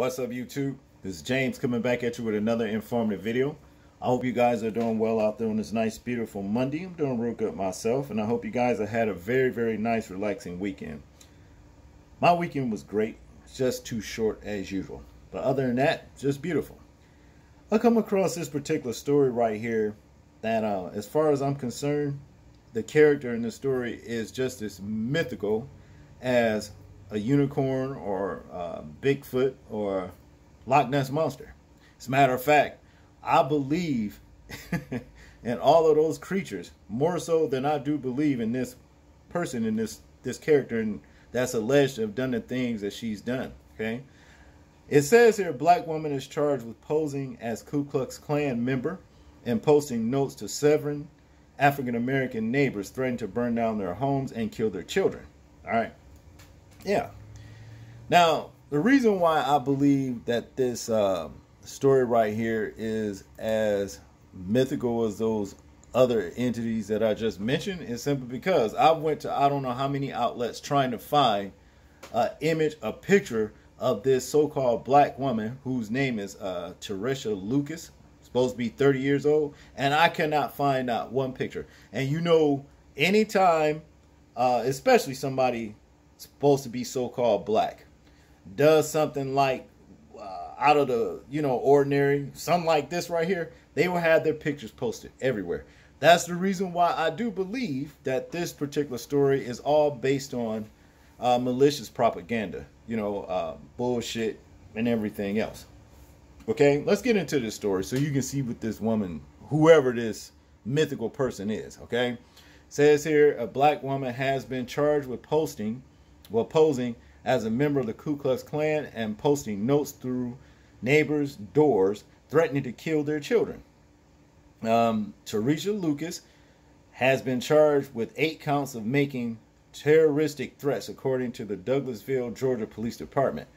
What's up, YouTube? This is James coming back at you with another informative video. I hope you guys are doing well out there on this nice, beautiful Monday. I'm doing real good myself, and I hope you guys have had a very, very nice, relaxing weekend. My weekend was great. It's just too short as usual. But other than that, just beautiful. I come across this particular story right here that, as far as I'm concerned, the character in the story is just as mythical as a unicorn or Bigfoot or Loch Ness Monster. As a matter of fact, I believe in all of those creatures more so than I do believe in this person, in this character, and that's alleged to have done the things that she's done. Okay, it says here, a black woman is charged with posing as Ku Klux Klan member and posting notes to 7 African American neighbors threatening to burn down their homes and kill their children. All right. Yeah. Now, the reason why I believe that this story right here is as mythical as those other entities that I just mentioned is simply because I went to I don't know how many outlets trying to find an image, a picture of this so-called black woman whose name is Teresa Lucas, supposed to be 30 years old, and I cannot find not one picture. And you know, anytime, especially somebody supposed to be so-called black does something like out of the ordinary, something like this right here, they will have their pictures posted everywhere. That's the reason why I do believe that this particular story is all based on malicious propaganda, bullshit and everything else. Okay, let's get into this story so you can see what this woman, whoever this mythical person is. Okay, it says here, a black woman has been charged with posing as a member of the Ku Klux Klan and posting notes through neighbors' doors threatening to kill their children. Teresa Lucas has been charged with 8 counts of making terroristic threats, according to the Douglasville, Georgia Police Department.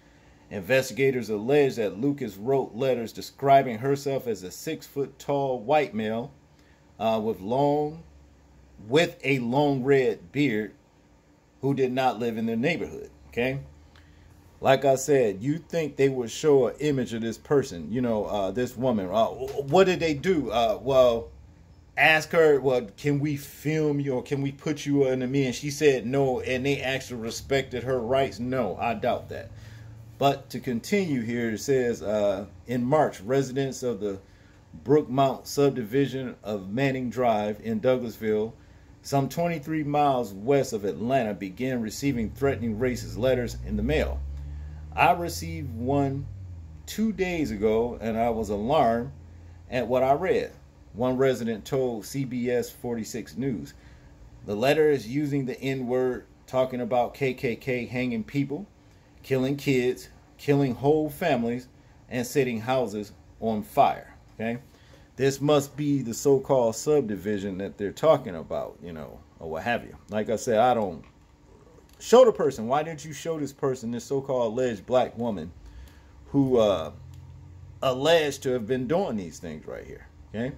Investigators allege that Lucas wrote letters describing herself as a 6-foot-tall white male with a long red beard who did not live in their neighborhood. Okay, like I said, you think they would show an image of this person, this woman. What did they do? Well, ask her, well, can we film you or can we put you in me? And she said no, and they actually respected her rights. No, I doubt that. But to continue here, it says, in March, residents of the Brookmount subdivision of Manning Drive in Douglasville, some 23 miles west of Atlanta, began receiving threatening racist letters in the mail. I received one 2 days ago, and I was alarmed at what I read. One resident told CBS 46 News. The letter is using the N-word, talking about KKK hanging people, killing kids, killing whole families, and setting houses on fire. Okay? This must be the so-called subdivision that they're talking about, or what have you. Like I said, I don't show the person. Why didn't you show this person, this so-called alleged black woman who alleged to have been doing these things right here? Okay.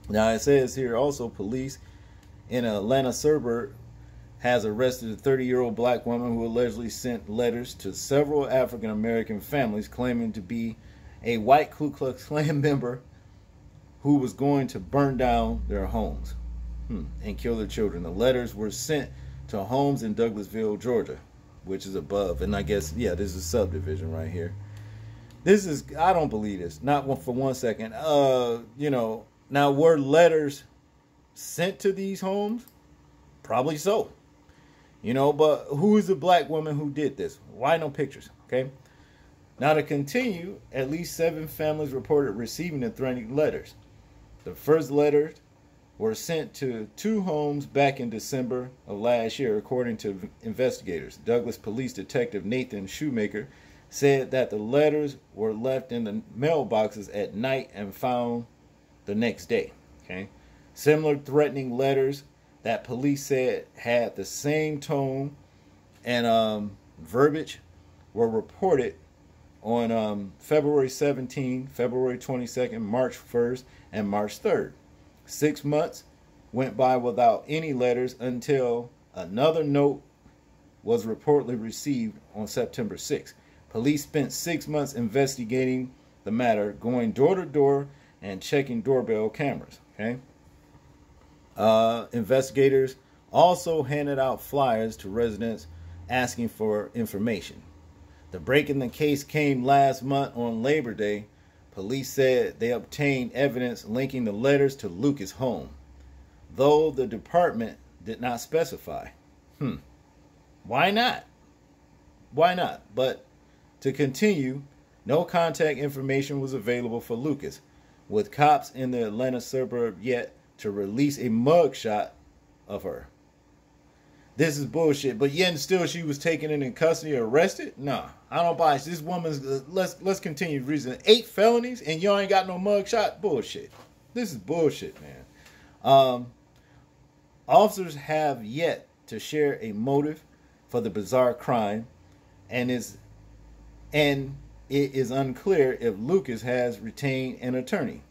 Now it says here also, police in an Atlanta suburb has arrested a 30-year-old black woman who allegedly sent letters to several African-American families claiming to be a white Ku Klux Klan member who was going to burn down their homes and kill their children. The letters were sent to homes in Douglasville, Georgia, which is above. And I guess, yeah, this is a subdivision right here. This is, I don't believe this. Not for 1 second. Now were letters sent to these homes? Probably so. But who is the black woman who did this? Why no pictures? Okay. Now to continue, at least 7 families reported receiving the threatening letters. The first letters were sent to 2 homes back in December of last year, according to investigators. Douglas Police Detective Nathan Shoemaker said that the letters were left in the mailboxes at night and found the next day. Okay, similar threatening letters that police said had the same tone and verbiage were reported on February 17, February 22nd, March 1st, and March 3rd. 6 months went by without any letters until another note was reportedly received on September 6th. Police spent 6 months investigating the matter, going door to door and checking doorbell cameras. Okay. Investigators also handed out flyers to residents asking for information. The break in the case came last month on Labor Day. Police said they obtained evidence linking the letters to Lucas' home, though the department did not specify. Why not? Why not? But to continue, no contact information was available for Lucas, with cops in the Atlanta suburb yet to release a mugshot of her. This is bullshit. But yet and still she was taken in custody or arrested? Nah, I don't buy it. This woman's, let's continue reason. 8 felonies and you ain't got no mugshot? Bullshit. This is bullshit, man. Officers have yet to share a motive for the bizarre crime, and it is unclear if Lucas has retained an attorney.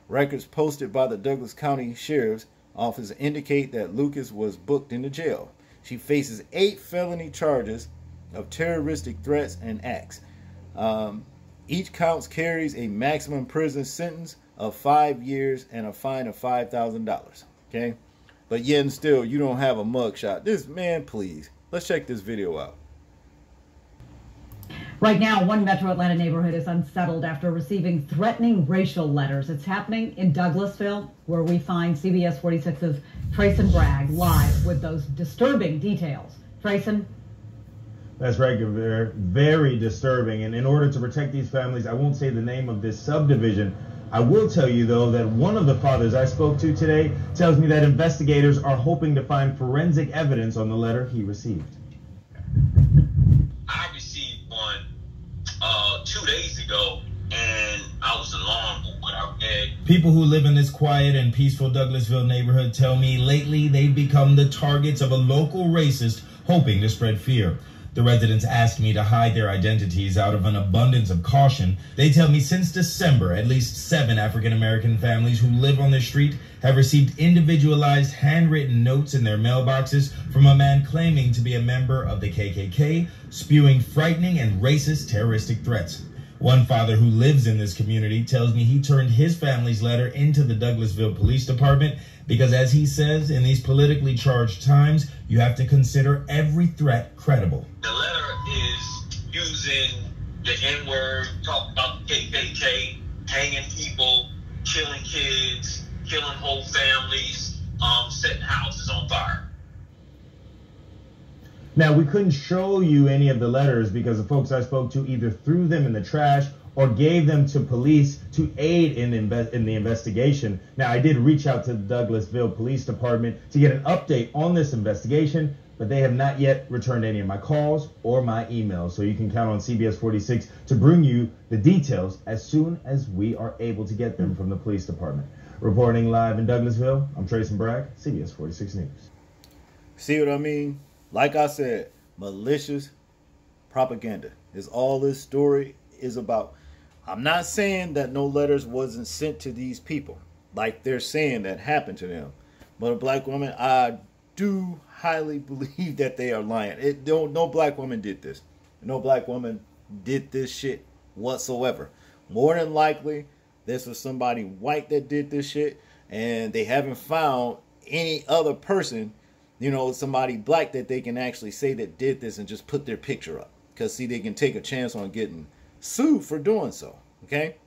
Records posted by the Douglas County Sheriff's Office indicate that Lucas was booked into jail. She faces 8 felony charges of terroristic threats and acts. Each count carries a maximum prison sentence of 5 years and a fine of $5,000. Okay? But yet and still, you don't have a mugshot. This man, please. Let's check this video out. Right now, one Metro Atlanta neighborhood is unsettled after receiving threatening racial letters. It's happening in Douglasville, where we find CBS 46's Trayson Bragg live with those disturbing details. Trayson? That's right, very, very disturbing. And in order to protect these families, I won't say the name of this subdivision. I will tell you, though, that one of the fathers I spoke to today tells me that investigators are hoping to find forensic evidence on the letter he received. I received one 2 days ago, and I was alarmed with what I read. People who live in this quiet and peaceful Douglasville neighborhood tell me lately they've become the targets of a local racist hoping to spread fear. The residents asked me to hide their identities out of an abundance of caution. They tell me since December, at least 7 African-American families who live on the street have received individualized handwritten notes in their mailboxes from a man claiming to be a member of the KKK, spewing frightening and racist terroristic threats. One father who lives in this community tells me he turned his family's letter into the Douglasville Police Department because, as he says, in these politically charged times, you have to consider every threat credible. The letter is using the N-word, talking about the KKK, hanging people, killing kids, killing whole families, setting houses on fire. Now, we couldn't show you any of the letters because the folks I spoke to either threw them in the trash or gave them to police to aid in the investigation. Now, I did reach out to the Douglasville Police Department to get an update on this investigation, but they have not yet returned any of my calls or my emails. So you can count on CBS 46 to bring you the details as soon as we are able to get them from the police department. Reporting live in Douglasville, I'm Trayson Bragg, CBS 46 News. See what I mean? Like I said, malicious propaganda is all this story is about. I'm not saying that no letters wasn't sent to these people, like they're saying that happened to them. But a black woman, I do highly believe that they are lying. No black woman did this. No black woman did this shit whatsoever. More than likely, this was somebody white that did this shit, and they haven't found any other person, you know, somebody black that they can actually say that did this and just put their picture up. Because, see, they can take a chance on getting sued for doing so. Okay?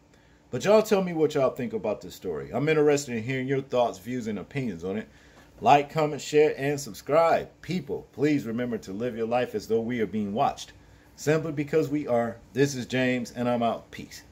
But y'all tell me what y'all think about this story. I'm interested in hearing your thoughts, views, and opinions on it. Like, comment, share, and subscribe. People, please remember to live your life as though we are being watched. Simply because we are. This is James, and I'm out. Peace.